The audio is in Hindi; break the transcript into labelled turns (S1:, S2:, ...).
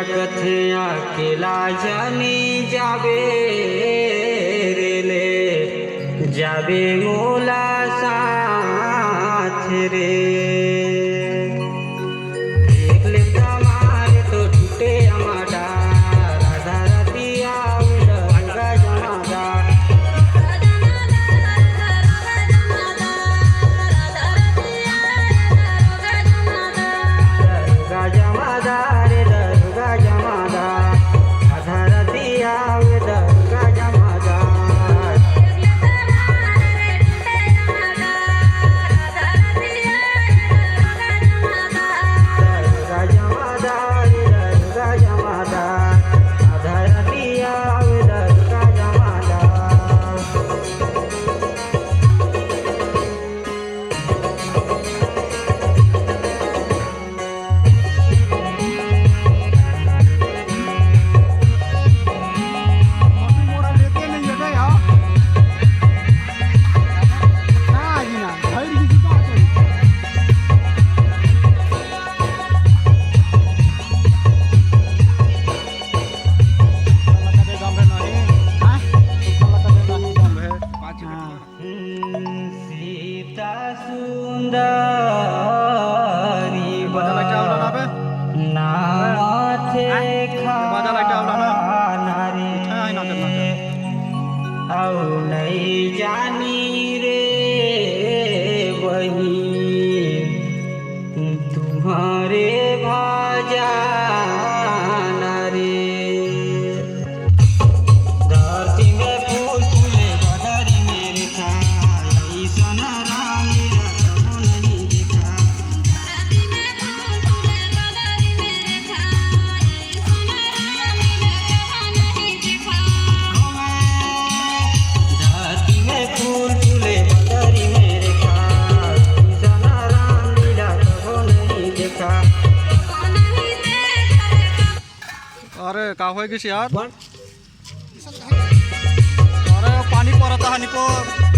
S1: कथे अकेला जानी जाबे रे ले जाबे मोला साथ रे देख ले तमारे तो टूटे हमारा राधा रतिया रंगा जमादा जमादा रे दरगा जमादा राधा रतिया दरगा जमादा सीता सुंदरी नाथे खानारी औ नहीं जानी रे वही तुम्हारे भाजा
S2: अरे का होय गेस यार अरे पाणी परत हानी पर